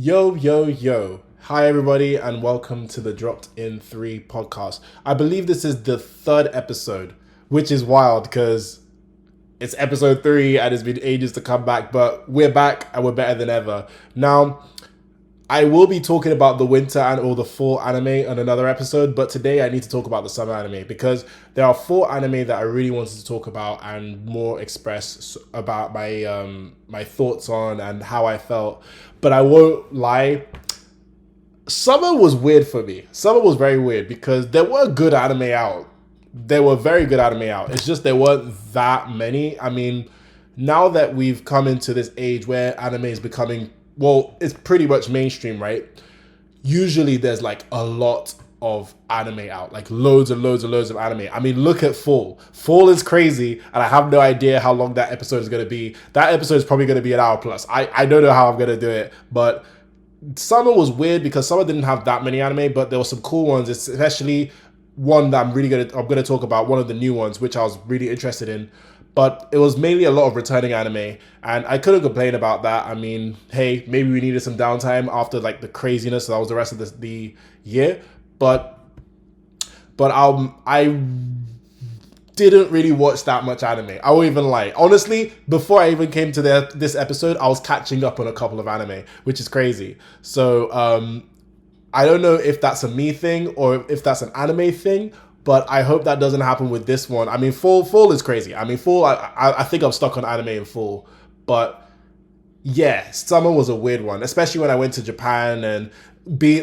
Yo, yo, yo. Hi, everybody, and welcome to the Dropped in 3 podcast. I believe this is the third episode, which is wild because it's episode 3 and it's been ages to come back, but we're back and we're better than ever. Now, I will be talking about the winter and or the fall anime on another episode, but today I need to talk about the summer anime because there are 4 anime that I really wanted to talk about and more express about my thoughts on and how I felt. But I won't lie, summer was weird for me. Summer was very weird because there were good anime out. There were very good anime out. It's just there weren't that many. I mean, now that we've come into this age where anime is becoming, well, it's pretty much mainstream, right? Usually there's like a lot of anime out, like loads and loads and loads of anime. I mean, look at Fall. Fall is crazy, and I have no idea how long that episode is going to be. That episode is probably going to be an hour plus. I don't know how I'm going to do it, but Summer was weird because Summer didn't have that many anime, but there were some cool ones, especially one that I'm gonna talk about, one of the new ones, which I was really interested in. But it was mainly a lot of returning anime, and I couldn't complain about that. I mean, hey, maybe we needed some downtime after like the craziness that was the rest of the year. But I didn't really watch that much anime. I won't even lie. Honestly, before I even came to this episode, I was catching up on a couple of anime, which is crazy. So I don't know if that's a me thing or if that's an anime thing, but I hope that doesn't happen with this one. I mean, Fall is crazy. I mean, Fall, I think I'm stuck on anime in Fall, but yeah, summer was a weird one, especially when I went to Japan and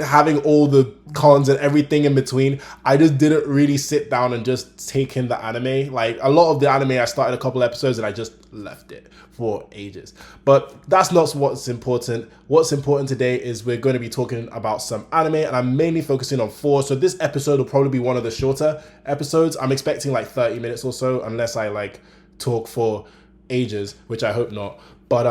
having all the cons and everything in between. I just didn't really sit down and just take in the anime. Like a lot of the anime, I started a couple episodes and I just left it for ages. But that's not what's important. What's important today is we're going to be talking about some anime, and I'm mainly focusing on 4. So this episode will probably be one of the shorter episodes. I'm expecting like 30 minutes or so, unless I like talk for ages, which I hope not. But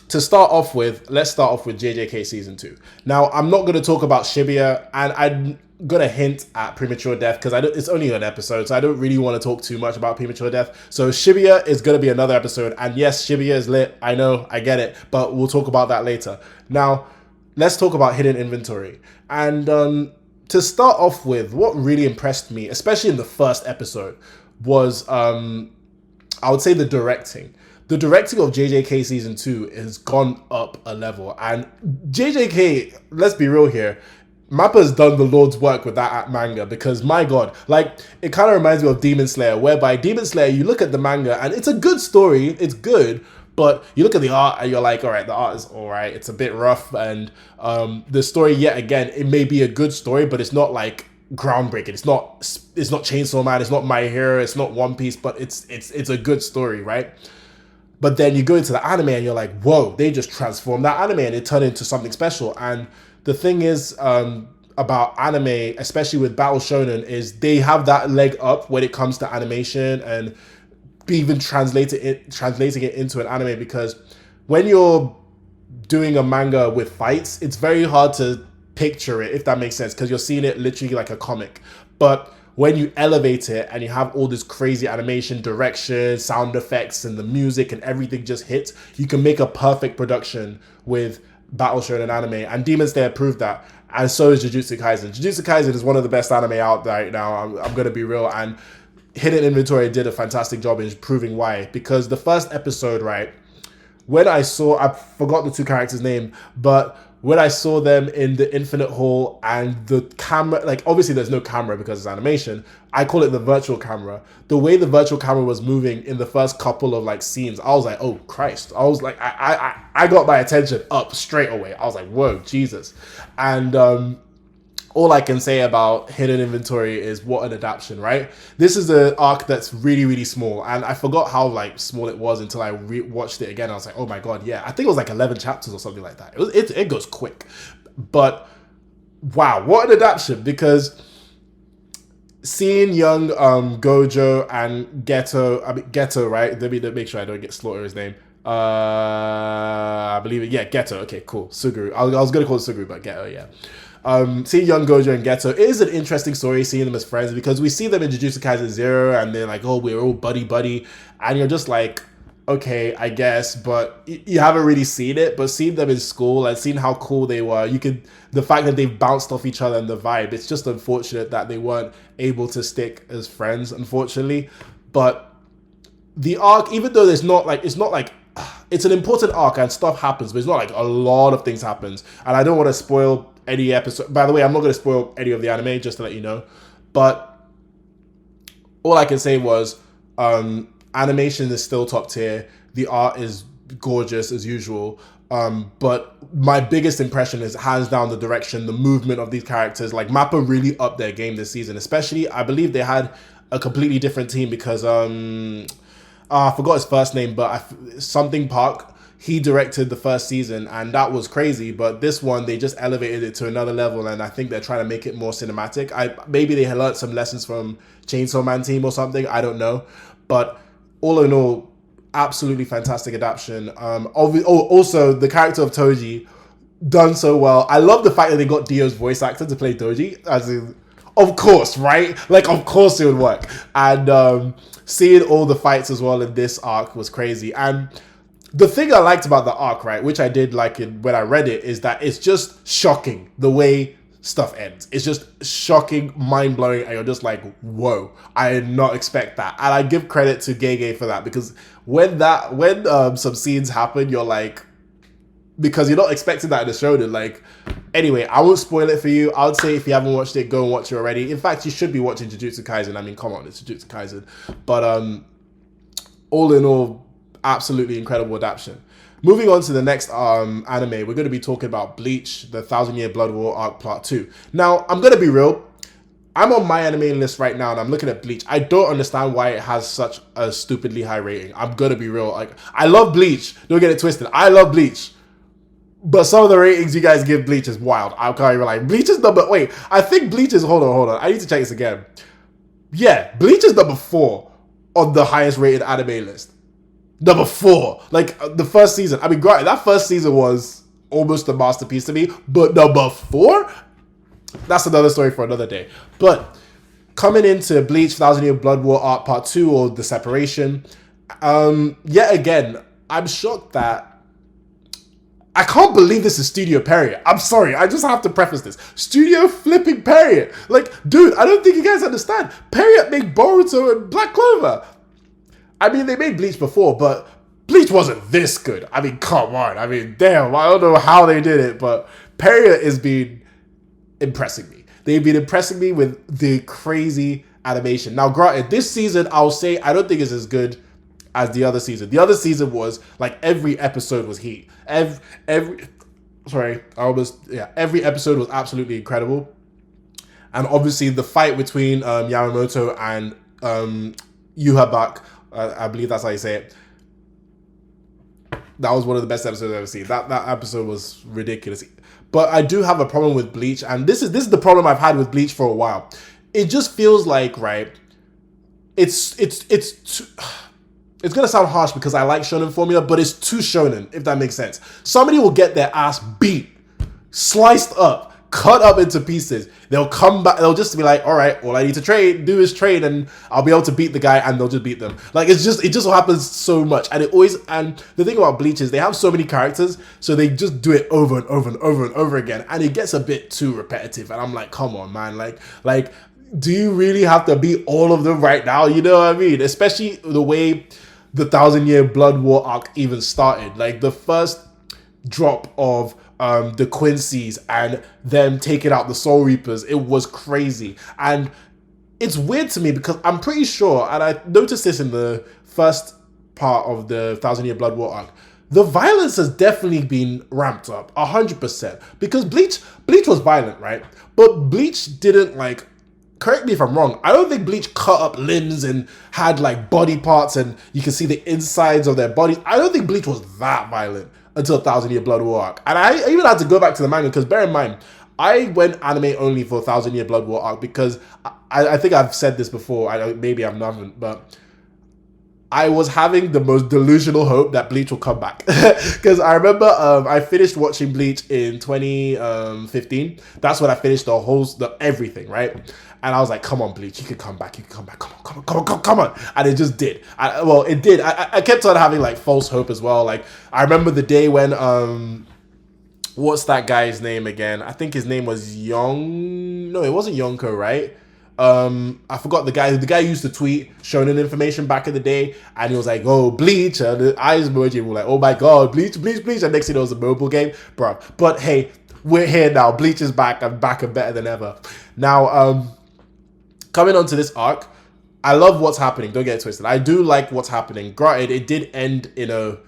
let's start off with JJK Season 2. Now, I'm not going to talk about Shibuya, and I'm going to hint at Premature Death because it's only an episode, so I don't really want to talk too much about Premature Death. So Shibuya is going to be another episode, and yes, Shibuya is lit. I know, I get it, but we'll talk about that later. Now, let's talk about Hidden Inventory. And to start off with, what really impressed me, especially in the first episode, was, I would say, the directing. The directing of JJK Season 2 has gone up a level. And JJK, let's be real here, Mappa's done the Lord's work with that manga because, my God, like, it kind of reminds me of Demon Slayer, whereby Demon Slayer, you look at the manga and it's a good story, it's good, but you look at the art and you're like, all right, the art is all right, it's a bit rough, and the story, yet again, it may be a good story, but it's not like groundbreaking. It's not Chainsaw Man, it's not My Hero, it's not One Piece, but it's a good story, right? But then you go into the anime and you're like, whoa, they just transformed that anime and it turned into something special. And the thing is about anime, especially with Battle Shonen, is they have that leg up when it comes to animation and even translating it into an anime, because when you're doing a manga with fights, it's very hard to picture it, if that makes sense, because you're seeing it literally like a comic. But when you elevate it and you have all this crazy animation, direction, sound effects, and the music and everything just hits, you can make a perfect production with Battle Shonen anime. And Demon Slayer proved that. And so is Jujutsu Kaisen. Jujutsu Kaisen is one of the best anime out right now. I'm going to be real. And Hidden Inventory did a fantastic job in proving why. Because the first episode, right, when I forgot the 2 characters' name, but when I saw them in the Infinite Hall and the camera, like obviously there's no camera because it's animation, I call it the virtual camera. The way the virtual camera was moving in the first couple of like scenes, I was like, oh Christ. I was like, I got my attention up straight away. I was like, whoa, Jesus. And all I can say about Hidden Inventory is what an adaptation, right? This is an arc that's really, really small, and I forgot how like small it was until I watched it again. I was like, oh my God, yeah. I think it was like 11 chapters or something like that. It goes quick. But wow, what an adaptation, because seeing young Gojo and Geto, right? Let me make sure I don't get slaughter his name. I believe it. Yeah, Geto. Okay, cool. Suguru. I was going to call it Suguru, but Geto, yeah. Seeing young Gojo and Geto is an interesting story, seeing them as friends, because we see them in Jujutsu Kaisen 0 and they're like, oh, we're all buddy, and you're just like, okay, I guess, but you haven't really seen it. But seeing them in school and seeing how cool they were, the fact that they've bounced off each other and the vibe. It's just unfortunate that they weren't able to stick as friends, unfortunately. But the arc, even though it's not like it's an important arc and stuff happens, but it's not like a lot of things happens. And I don't want to spoil any episode. By the way, I'm not going to spoil any of the anime, just to let you know. But all I can say was animation is still top tier. The art is gorgeous as usual. But my biggest impression is hands down the direction, the movement of these characters. Like Mappa really upped their game this season. Especially, I believe they had a completely different team because I forgot his first name, but something Park. He directed the first season, and that was crazy. But this one, they just elevated it to another level, and I think they're trying to make it more cinematic. Maybe they had learned some lessons from Chainsaw Man team or something. I don't know, but all in all, absolutely fantastic adaptation. Also the character of Toji done so well. I love the fact that they got Dio's voice actor to play Toji, as in, of course, right? Like, of course it would work. And seeing all the fights as well in this arc was crazy. And the thing I liked about the arc, right, which I did like it when I read it, is that it's just shocking the way stuff ends. It's just shocking, mind-blowing, and you're just like, whoa, I did not expect that. And I give credit to Gege for that, because when some scenes happen, you're like, because you're not expecting that in the show. Like, anyway, I won't spoil it for you. I would say if you haven't watched it, go and watch it already. In fact, you should be watching Jujutsu Kaisen. I mean, come on, it's Jujutsu Kaisen. But all in all, absolutely incredible adaptation. Moving on to the next anime, we're going to be talking about Bleach, the 1,000-Year Blood War Arc Part 2. Now, I'm going to be real. I'm on my anime list right now, and I'm looking at Bleach. I don't understand why it has such a stupidly high rating. I'm going to be real. Like, I love Bleach. Don't get it twisted. I love Bleach. But some of the ratings you guys give Bleach is wild. I can't even like, Bleach is number, wait, I think Bleach is, hold on. I need to check this again. Yeah, Bleach is number 4 on the highest rated anime list. Number 4, like the first season. I mean, granted, that first season was almost a masterpiece to me, but number 4, that's another story for another day. But coming into Bleach 1,000-Year Blood War Arc Part 2, or The Separation, yet again, I'm shocked that I can't believe this is Studio Period. I'm sorry, I just have to preface this. Studio flipping Period. Like, dude, I don't think you guys understand. Period made Boruto and Black Clover. I mean, they made Bleach before, but Bleach wasn't this good. I mean, come on. I mean, damn, I don't know how they did it, but Period has been impressing me. They've been impressing me with the crazy animation. Now, granted, this season, I'll say, I don't think it's as good as the other season. The other season was, like, every episode was heat. Every episode was absolutely incredible. And obviously, the fight between Yamamoto and Yuhabak, I believe that's how you say it. That was one of the best episodes I've ever seen. That episode was ridiculous. But I do have a problem with Bleach, and this is the problem I've had with Bleach for a while. It just feels like, right, it's gonna sound harsh because I like shonen formula, but it's too shonen, if that makes sense. Somebody will get their ass beat, sliced up, cut up into pieces. They'll come back, they'll just be like, all right, all I need to do is train, and I'll be able to beat the guy, and they'll just beat them. Like, it just happens so much. And the thing about Bleach is they have so many characters, so they just do it over and over and over and over again, and it gets a bit too repetitive. And I'm like, come on, man, like, do you really have to beat all of them right now? You know what I mean? Especially the way the 1,000-Year Blood War arc even started. Like, the first drop of the Quincy's and them taking out the Soul Reapers, it was crazy. And it's weird to me because I'm pretty sure, and I noticed this in the first part of the 1,000-Year Blood War arc, the violence has definitely been ramped up 100%. Because Bleach was violent, right? But Bleach didn't, like, correct me if I'm wrong, I don't think Bleach cut up limbs and had like body parts and you can see the insides of their bodies. I don't think Bleach was that violent until 1,000-Year Blood War arc. And I even had to go back to the manga because bear in mind, I went anime only for 1,000-Year Blood War arc because I think I've said this before, maybe I've not, but I was having the most delusional hope that Bleach will come back. Because I remember I finished watching Bleach in 2015. That's when I finished everything, right? And I was like, come on, Bleach, you can come back, come on. Come on. And it just did. It did. I kept on having like false hope as well. Like, I remember the day when, what's that guy's name again? I think his name was No, it wasn't Yonko, right? I forgot the guy who used to tweet shonen information back in the day, and he was like, oh, Bleach, and the eyes emoji were like, oh my god, Bleach, and next thing it was a mobile game, bro. But hey, we're here now. Bleach is back. I'm back and better than ever. Now, coming on to this arc, I love what's happening. Don't get it twisted. I do like what's happening. Granted, it did end in a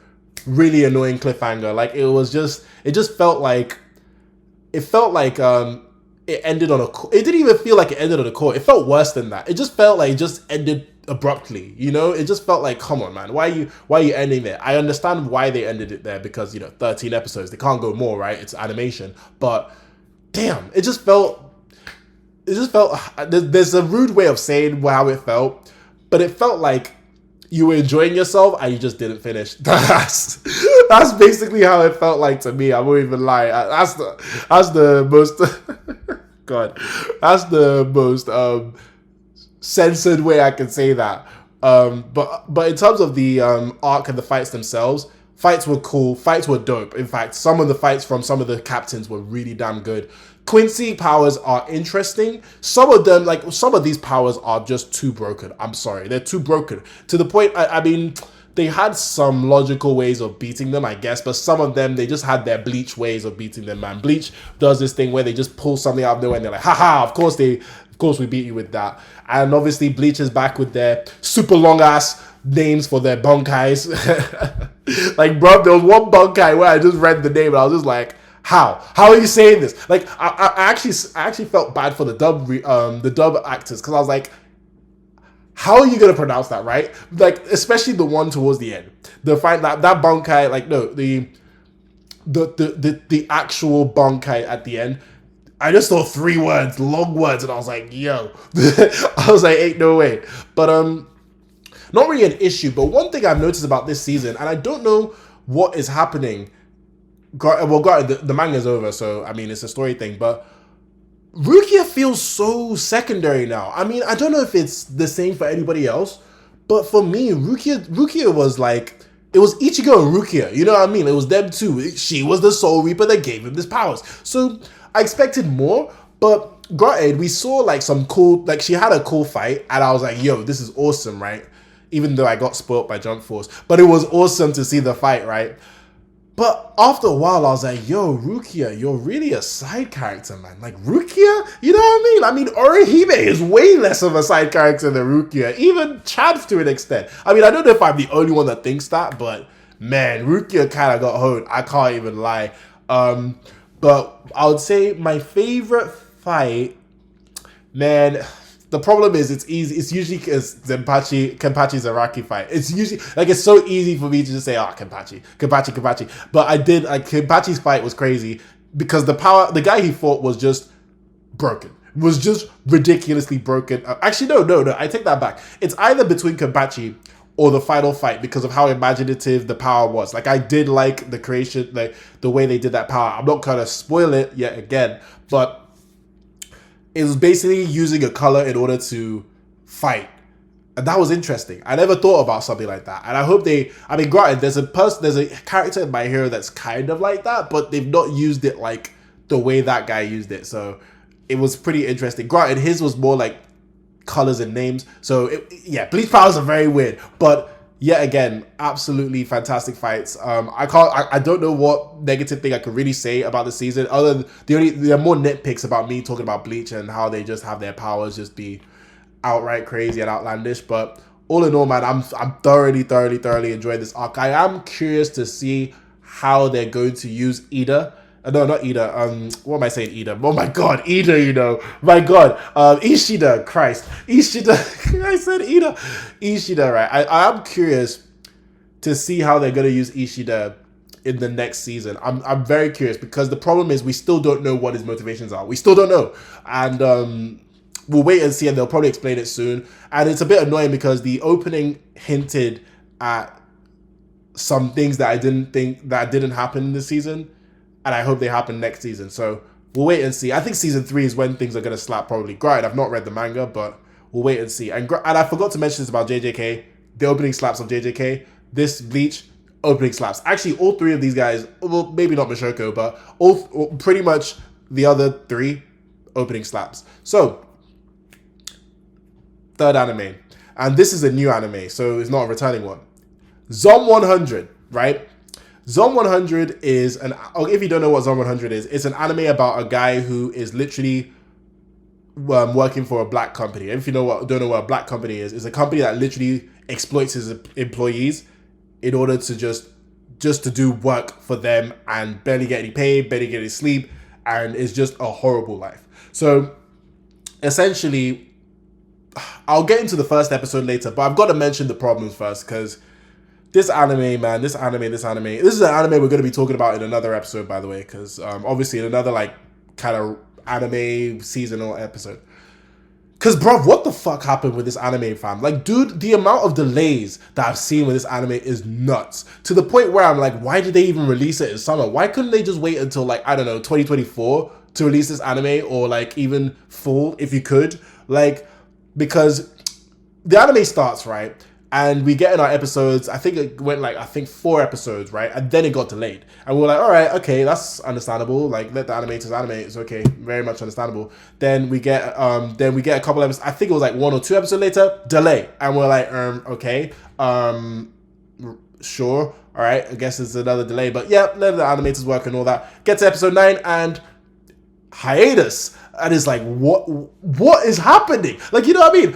really annoying cliffhanger. Like, it just felt like it ended on it didn't even feel like it ended on a court. It felt worse than that. It just felt like it just ended abruptly, you know? It just felt like, come on, man, why are you ending there? I understand why they ended it there, because, 13 episodes, they can't go more, right? It's animation. But damn, it just felt there's a rude way of saying how it felt, but it felt like you were enjoying yourself and you just didn't finish. That's basically how it felt like to me. I won't even lie. That's the most God. That's the most censored way I can say that. But in terms of the arc and the fights themselves, fights were cool. Fights were dope. In fact, some of the fights from some of the captains were really damn good. Quincy powers are interesting. Some of these powers are just too broken. I'm sorry. They're too broken. To the point, I mean, they had some logical ways of beating them, I guess, but some of them, they just had their Bleach ways of beating them, man. Bleach does this thing where they just pull something out of nowhere and they're like, haha, of course we beat you with that. And obviously Bleach is back with their super long ass names for their bankais. Like, bro, there was one bankai where I just read the name and I was just like, how are you saying this? Like, I actually felt bad for the dub actors, because I was like, how are you gonna pronounce that, right? Like, especially the one towards the end, the fight that bankai, like, no, the actual bankai at the end. I just saw 3 words, long words, and I was like, yo, I was like, ain't no way. But not really an issue. But one thing I've noticed about this season, and I don't know what is happening. Well, the manga's over, so I mean, it's a story thing, but Rukia feels so secondary now. I mean, I don't know if it's the same for anybody else, but for me, Rukia was like, it was Ichigo and Rukia, you know what I mean? It was them two. She was the Soul Reaper that gave him this powers. So I expected more, but granted, we saw like some cool, like she had a cool fight, and I was like, yo, this is awesome, right? Even though I got spoiled by Jump Force, but it was awesome to see the fight, right? But after a while, I was like, yo, Rukia, you're really a side character, man. Like, Rukia? You know what I mean? Orihime is way less of a side character than Rukia. Even Chad to an extent. I mean, I don't know if I'm the only one that thinks that, but man, Rukia kind of got honed. I can't even lie. But I would say my favorite fight, man, the problem is it's easy. It's usually because Kenpachi Zaraki fight. It's usually like, it's so easy for me to just say, oh, Kenpachi. But I did, like, Kenpachi's fight was crazy because the guy he fought was just broken. Was just ridiculously broken. Actually, no. I take that back. It's either between Kenpachi or the final fight because of how imaginative the power was. Like, I did like the creation, like the way they did that power. I'm not gonna spoil it yet again, but it was basically using a color in order to fight. And that was interesting. I never thought about something like that. And I hope granted, there's a character in My Hero that's kind of like that, but they've not used it like the way that guy used it. So it was pretty interesting. Granted, his was more like colors and names. So Bleach powers are very weird. But yet again, absolutely fantastic fights. I don't know what negative thing I could really say about the season, other than there are more nitpicks about me talking about Bleach and how they just have their powers just be outright crazy and outlandish. But all in all, man, I'm thoroughly enjoying this arc. I am curious to see how they're going to use Ida. No, not Ida. What am I saying? Ida. Oh my God, Ida. You know, my God. Ishida. Christ, Ishida. I said Ida. Ishida. Right. I am curious to see how they're gonna use Ishida in the next season. I'm very curious because the problem is we still don't know what his motivations are. We still don't know, and we'll wait and see, and they'll probably explain it soon. And it's a bit annoying because the opening hinted at some things that I didn't think that didn't happen this season, and I hope they happen next season. So we'll wait and see. I think season 3 is when things are gonna slap probably. Granted, I've not read the manga, but we'll wait and see. And I forgot to mention this about JJK. The opening slaps of JJK. This Bleach opening slaps. Actually, all 3 of these guys. Well, maybe not Mushoku, but all pretty much the other 3 opening slaps. So third anime, and this is a new anime, so it's not a returning one. Zom 100, right? Zom 100 is if you don't know what Zom 100 is, it's an anime about a guy who is literally working for a black company. And if you don't know what a black company is, it's a company that literally exploits his employees in order to just to do work for them and barely get any pay, barely get any sleep, and it's just a horrible life. So essentially, I'll get into the first episode later, but I've got to mention the problems first, because this anime, man, this is an anime we're going to be talking about in another episode, by the way, because obviously in another like kind of anime seasonal episode. Because, bro, what the fuck happened with this anime, fam? Like, dude, the amount of delays that I've seen with this anime is nuts. To the point where I'm like, why did they even release it in summer? Why couldn't they just wait until, like, I don't know, 2024 to release this anime? Or, like, even fall, if you could? Like, because the anime starts, right? And we get in our episodes, I think it went like, 4 episodes, right? And then it got delayed. And we were like, all right, okay, that's understandable. Like, let the animators animate. It's okay. Very much understandable. Then we get a couple episodes. I think it was like 1 or 2 episodes later, delay. And we're like, okay, sure. All right, I guess it's another delay. But yeah, let the animators work and all that. Get to episode 9 and hiatus. And it's like, what is happening? Like, you know what I mean?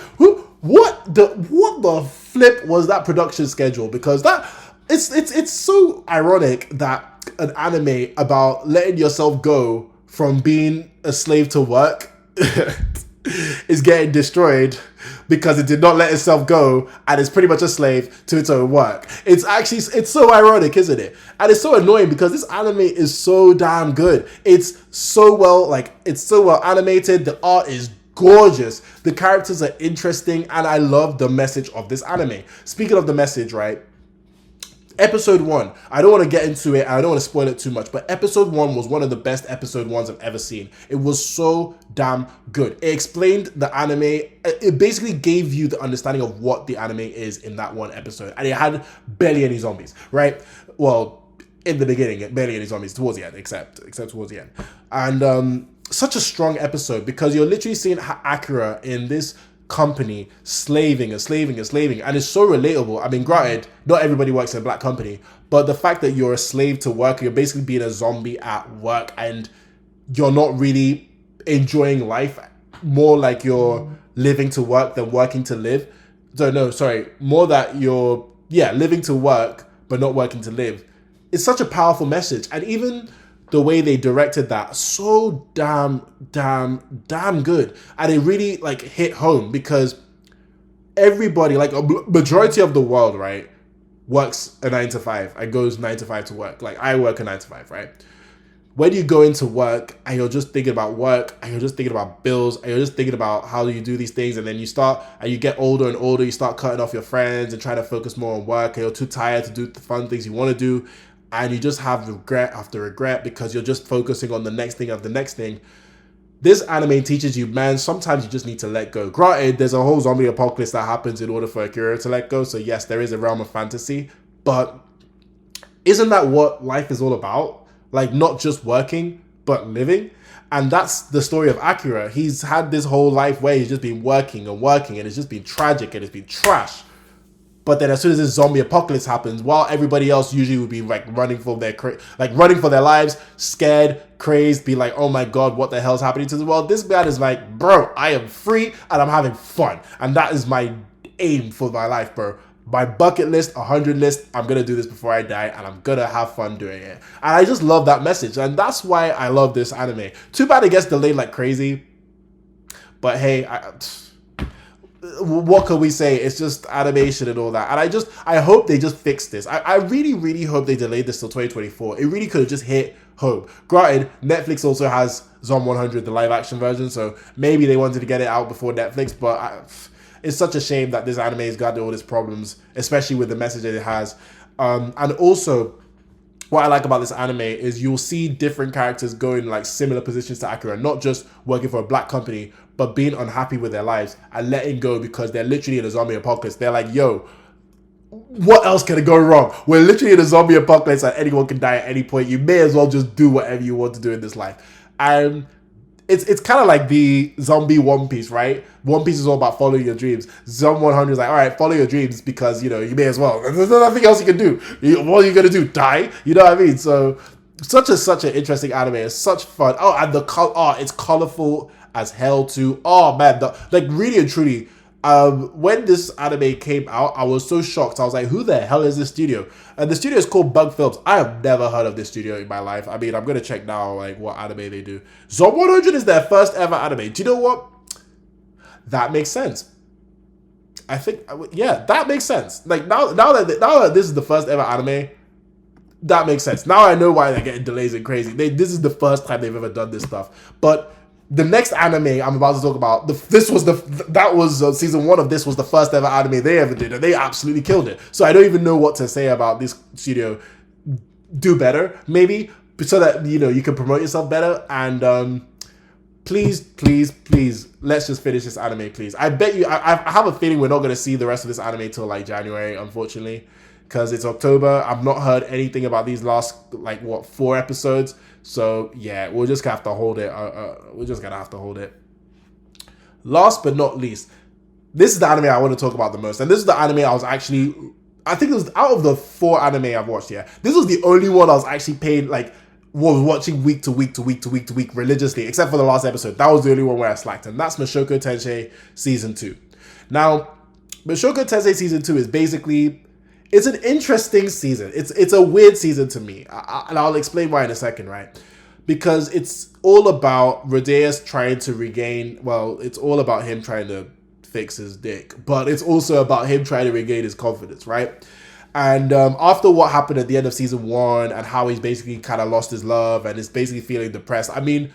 What the flip was that production schedule? Because it's so ironic that an anime about letting yourself go from being a slave to work is getting destroyed because it did not let itself go and it's pretty much a slave to its own work. It's so ironic, isn't it? And it's so annoying because this anime is so damn good. It's so well animated. The art is gorgeous. The characters are interesting, and I love the message of this anime. Speaking of the message, right? Episode 1, I don't want to get into it, and I don't want to spoil it too much, but episode 1 was one of the best episode 1s I've ever seen. It was so damn good. It explained the anime. It basically gave you the understanding of what the anime is in that one episode, and it had barely any zombies, right? Well, in the beginning, barely any zombies. Towards the end, except towards the end. And such a strong episode because you're literally seeing Akira in this company slaving, and it's so relatable. I mean, granted, not everybody works in a black company, but the fact that you're a slave to work, you're basically being a zombie at work, and you're not really enjoying life, more like you're living to work than working to live. More that you're living to work but not working to live. It's such a powerful message, and even the way they directed that, so damn good. And it really like hit home because everybody, like a majority of the world, right, works a 9 to 5 and goes 9 to 5 to work. Like I work a 9 to 5, right? When you go into work and you're just thinking about work and you're just thinking about bills and you're just thinking about how do you do these things, and then you get older and older, you start cutting off your friends and trying to focus more on work, and you're too tired to do the fun things you want to do. And you just have regret after regret because you're just focusing on the next thing after the next thing. This anime teaches you, man, sometimes you just need to let go. Granted, there's a whole zombie apocalypse that happens in order for Akira to let go. So yes, there is a realm of fantasy. But isn't that what life is all about? Like not just working, but living. And that's the story of Akira. He's had this whole life where he's just been working and it's just been tragic and it's been trash. But then as soon as this zombie apocalypse happens, while everybody else usually would be like running for their lives, scared, crazed, be like, oh my God, what the hell's happening to the world? This man is like, bro, I am free and I'm having fun. And that is my aim for my life, bro. My bucket list, 100 list, I'm going to do this before I die and I'm going to have fun doing it. And I just love that message. And that's why I love this anime. Too bad it gets delayed like crazy. But hey, what can we say? It's just animation and all that. And I hope they just fix this. I really, really hope they delayed this till 2024. It really could have just hit home. Granted, Netflix also has Zom 100, the live action version, so maybe they wanted to get it out before Netflix, but it's such a shame that this anime has got all these problems, especially with the message that it has. And also, what I like about this anime is you'll see different characters go in like similar positions to Akira, not just working for a black company, but being unhappy with their lives and letting go because they're literally in a zombie apocalypse. They're like, yo, what else can go wrong? We're literally in a zombie apocalypse and anyone can die at any point. You may as well just do whatever you want to do in this life. And it's kind of like the zombie One Piece, right? One Piece is all about following your dreams. Zom 100 is like, all right, follow your dreams because, you know, you may as well. There's nothing else you can do. What are you going to do? Die? You know what I mean? So such an interesting anime. It's such fun. Oh, and the it's colorful as hell too. Oh man, like really and truly, when this anime came out, I was so shocked. I was like, who the hell is this studio? And the studio is called Bug Films. I have never heard of this studio in my life. I mean, I'm gonna check now like what anime they do. Zom 100 is their first ever anime. Do you know what? That makes sense. I think, yeah, that makes sense. Like now that this is the first ever anime, that makes sense. Now I know why they're getting delays and crazy. This is the first time they've ever done this stuff. But the next anime I'm about to talk about, season 1 of this was the first ever anime they ever did, and they absolutely killed it. So I don't even know what to say about this studio. Do better, maybe, so that you know you can promote yourself better. And please, let's just finish this anime, please. I bet you, I have a feeling we're not going to see the rest of this anime till like January, unfortunately, because it's October. I've not heard anything about these last 4 episodes. So yeah, we're just gonna have to hold it. We're just gonna have to hold it. Last but not least, this is the anime I want to talk about the most, and this is the anime I think it was out of the 4 anime I've watched. Yeah, this was the only one I was actually paid was watching week to week religiously, except for the last episode. That was the only one where I slacked, and that's Mushoku Tensei Season 2. Now, Mushoku Tensei Season 2 is basically, it's an interesting season. It's a weird season to me. And I'll explain why in a second, right? Because it's all about Rodeus trying to regain, it's all about him trying to fix his dick. But it's also about him trying to regain his confidence, right? And after what happened at the end of season 1 and how he's basically kind of lost his love and is basically feeling depressed. I mean,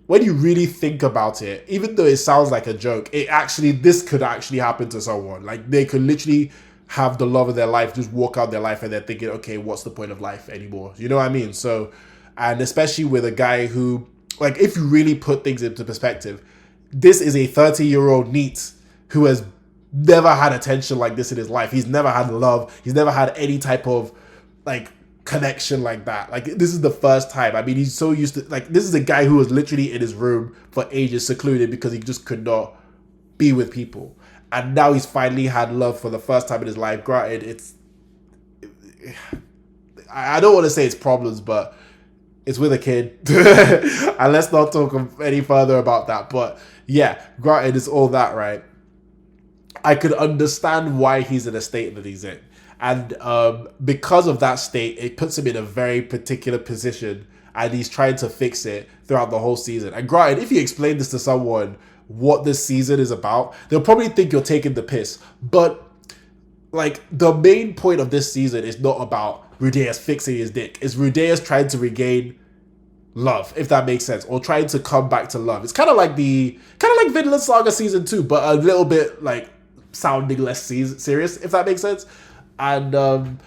when you really think about it, even though it sounds like a joke, this could actually happen to someone. Like they could literally have the love of their life just walk out their life and they're thinking, okay, what's the point of life anymore? You know what I mean? So, and especially with a guy who, like, if you really put things into perspective, this is a 30-year-old NEET who has never had attention like this in his life. He's never had love. He's never had any type of, like, connection like that. Like, this is the first time. I mean, he's so used to, like, this is a guy who was literally in his room for ages, secluded because he just could not be with people. And now he's finally had love for the first time in his life. Granted, I don't want to say it's problems, but it's with a kid. And let's not talk any further about that. But yeah, granted, it's all that, right? I could understand why he's in a state that he's in. And because of that state, it puts him in a very particular position. And he's trying to fix it throughout the whole season. And granted, if you explain this to someone, what this season is about, they'll probably think you're taking the piss. But like, the main point of this season is not about Rudeus fixing his dick. It's Rudeus trying to regain love, if that makes sense, or trying to come back to love. It's kind of like Vinland Saga season 2, but a little bit like sounding less serious, if that makes sense. And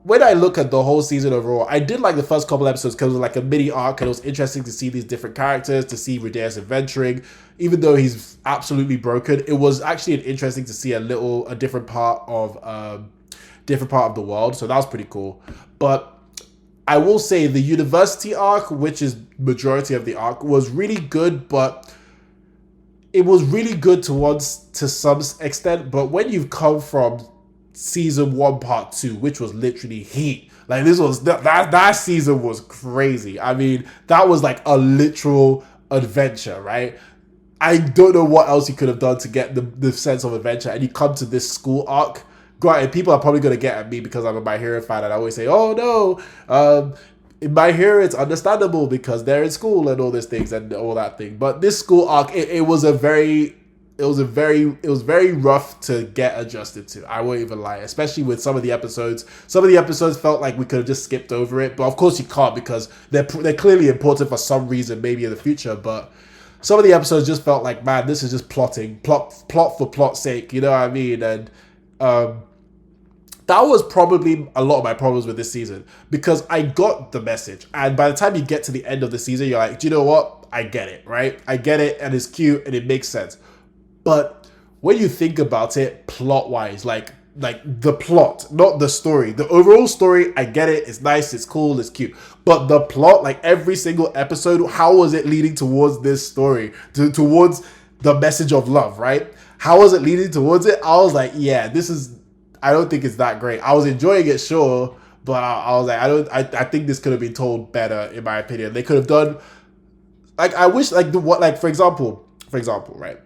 when I look at the whole season overall, I did like the first couple episodes because it was like a mini arc and it was interesting to see these different characters, to see Rudeus adventuring. Even though he's absolutely broken, it was actually interesting to see a different part of the world. So that was pretty cool. But I will say the university arc, which is majority of the arc, was really good, but it was really good to some extent. But when you've come from season 1 part 2, which was literally heat, like this was that season was crazy. I mean, that was like a literal adventure, right? I don't know what else you could have done to get the sense of adventure, and you come to this school arc. Granted, people are probably going to get at me because I'm a My Hero fan, and I always say, oh no, in My Hero it's understandable because they're in school and all these things and all that thing. But this school arc, it was very rough to get adjusted to. I won't even lie, especially with some of the episodes. Some of the episodes felt like we could have just skipped over it, but of course you can't because they're clearly important for some reason, maybe in the future. But some of the episodes just felt like, man, this is just plot for plot's sake, you know what I mean? And that was probably a lot of my problems with this season, because I got the message, and by the time you get to the end of the season, you're like, do you know what? I get it, right? I get it, and it's cute, and it makes sense. But when you think about it, plot-wise, like the plot, not the story. The overall story, I get it. It's nice, it's cool, it's cute. But the plot, like every single episode, how was it leading towards this story? Towards the message of love, right? How was it leading towards it? I was like, yeah, I don't think it's that great. I was enjoying it, sure, but I was like, I think this could have been told better, in my opinion. They could have done, like, I wish, for example, right?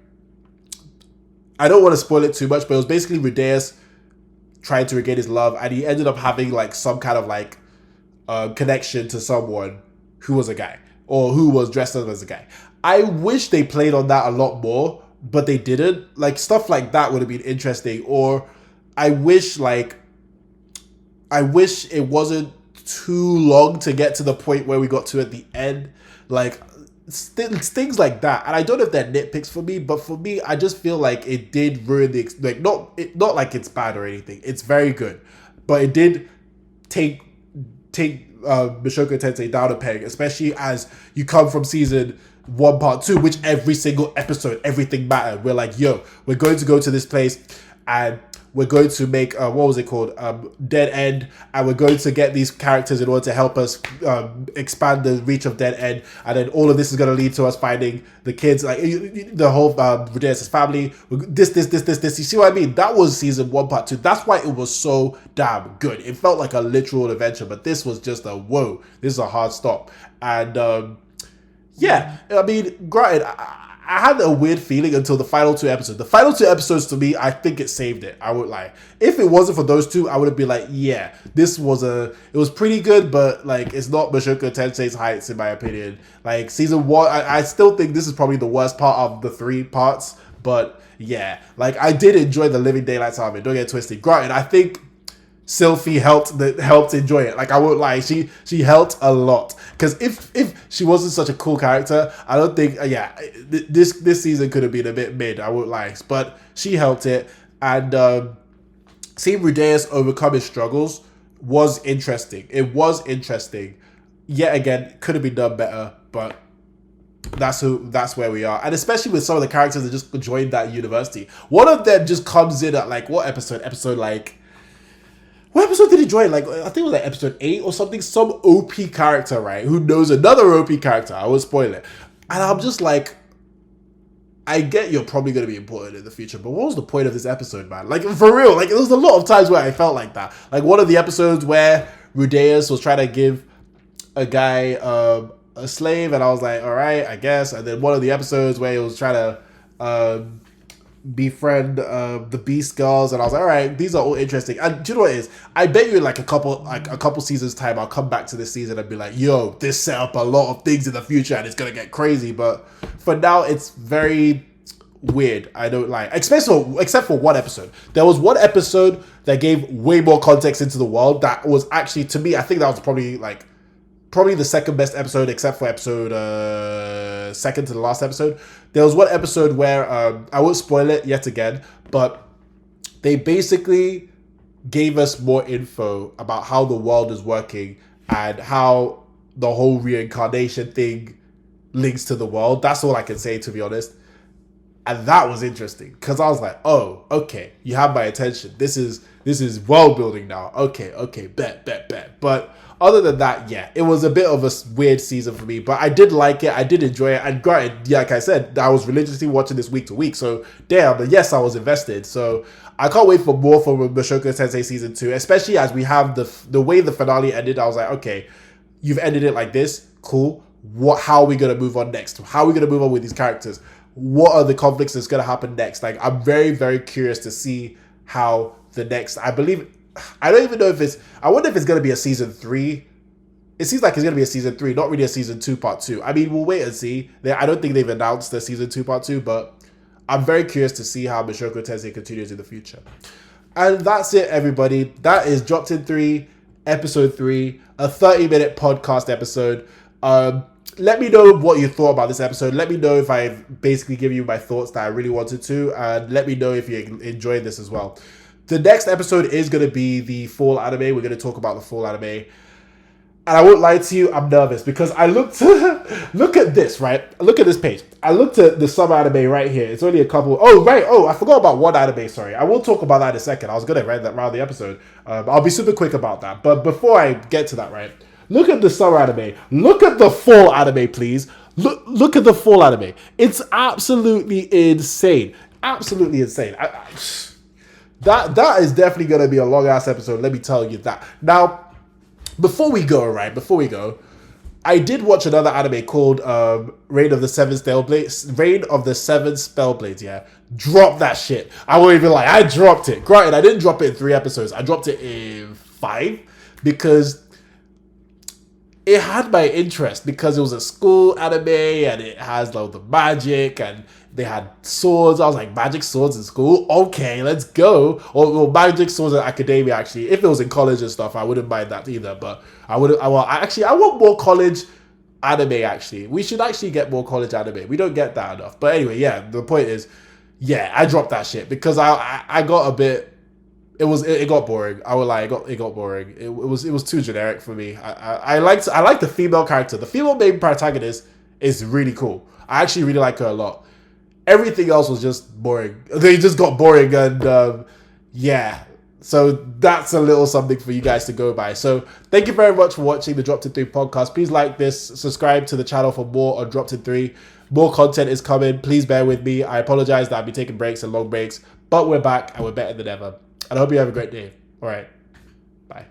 I don't want to spoil it too much, but it was basically Rudeus trying to regain his love, and he ended up having like some kind of like connection to someone who was a guy, or who was dressed up as a guy. I wish they played on that a lot more, but they didn't. Like, stuff like that would have been interesting. Or I wish it wasn't too long to get to the point where we got to at the end. Like, things like that. And I don't know if they're nitpicks for me, but for me, I just feel like it did ruin the, like, not like it's bad or anything. It's very good, but it did take Mushoku Tensei down a peg, especially as you come from season 1 part 2, which every single episode, everything mattered. We're like, yo, we're going to go to this place, and we're going to make what was it called, Dead End, and we're going to get these characters in order to help us expand the reach of Dead End, and then all of this is going to lead to us finding the kids, like the whole Rudeus' family. This. You see what I mean? That was season 1 part 2. That's why it was so damn good. It felt like a literal adventure, but this was just a whoa. This is a hard stop, and yeah, I mean, granted, I had a weird feeling until the final 2 episodes. The final 2 episodes, to me, I think it saved it. I would lie. If it wasn't for those 2, I would have been like, yeah, it was pretty good, but like, it's not Mushoku Tensei's heights, in my opinion. Like, season 1, I still think this is probably the worst part of the 3 parts, but yeah, like, I did enjoy the living daylights of it. Don't get twisted. Granted, I think Sylphie helped enjoy it. Like, I won't lie, she helped a lot. Because if she wasn't such a cool character, I don't think this season could have been a bit mid. I won't lie, but she helped it, and seeing Rudeus overcome his struggles was interesting. It was interesting. Yet again, could have been done better, but that's where we are. And especially with some of the characters that just joined that university. One of them just comes in at like, what episode? What episode did he join? Like, I think it was like episode 8 or something. Some OP character, right? Who knows another OP character. I won't spoil it. And I'm just like, I get you're probably going to be important in the future, but what was the point of this episode, man? Like, for real. Like, there was a lot of times where I felt like that. Like, one of the episodes where Rudeus was trying to give a guy a slave, and I was like, all right, I guess. And then one of the episodes where he was trying to befriend the Beast Girls, and I was like, all right, these are all interesting. And do you know what it is? I bet you in like a couple seasons time, I'll come back to this season and be like, yo, this set up a lot of things in the future and it's gonna get crazy. But for now, it's very weird. I don't like, except for one episode. There was one episode that gave way more context into the world that was actually, to me, I think that was probably the second best episode, except for episode second to the last episode. There was one episode where I won't spoil it yet again, but they basically gave us more info about how the world is working and how the whole reincarnation thing links to the world. That's all I can say, to be honest. And that was interesting because I was like, oh, okay, you have my attention. This is world building now. Okay, bet. But other than that, yeah, it was a bit of a weird season for me, but I did like it. I did enjoy it. And granted, yeah, like I said, I was religiously watching this week to week. So damn, but yes, I was invested. So I can't wait for more from Mushoku Tensei season 2, especially as we have the way the finale ended. I was like, okay, you've ended it like this, cool. How are we gonna move on next? How are we gonna move on with these characters? What are the conflicts that's gonna happen next? Like, I'm very, very curious to see how the next. I don't even know if it's. I wonder if it's gonna be a season 3. It seems like it's gonna be a season 3, not really a season 2 part 2. I mean, we'll wait and see. I don't think they've announced the season 2 part 2, but I'm very curious to see how Mushoku Tensei continues in the future. And that's it, everybody. That is Dropped in 3, episode 3, a 30-minute podcast episode. let me know what you thought about this episode. Let me know if I've basically given you my thoughts that I really wanted to. And let me know if you enjoyed this as well. The next episode is going to be the fall anime. We're going to talk about the fall anime. And I won't lie to you, I'm nervous because I looked, look at this, right? Look at this page. I looked at the summer anime right here. It's only a couple. Oh, right. Oh, I forgot about one anime. Sorry. I will talk about that in a second. I was going to write that around the episode. I'll be super quick about that. But before I get to that, right? Look at the summer anime. Look at the fall anime, please. Look at the fall anime. It's absolutely insane. Absolutely insane. That is definitely going to be a long ass episode. Let me tell you that. Now, before we go, I did watch another anime called Reign of the Seven Spellblades, yeah. Drop that shit. I won't even lie. I dropped it. Granted, I didn't drop it in 3 episodes. I dropped it in 5 because it had my interest because it was a school anime and it has like the magic and they had swords. I was like, magic swords in school? Okay, let's go. Or magic swords in academia, actually. If it was in college and stuff, I wouldn't mind that either. But I want more college anime, actually. We should actually get more college anime. We don't get that enough. But anyway, yeah, the point is, yeah, I dropped that shit because I got a bit... It got boring. I would lie, it got boring. It was too generic for me. I liked the female character. The female main protagonist is really cool. I actually really like her a lot. Everything else was just boring. They just got boring and yeah. So that's a little something for you guys to go by. So thank you very much for watching the Dropped in 3 podcast. Please like this, subscribe to the channel for more on Dropped in 3. More content is coming. Please bear with me. I apologize that I've been taking breaks and long breaks, but we're back and we're better than ever. And I hope you have a great day. All right.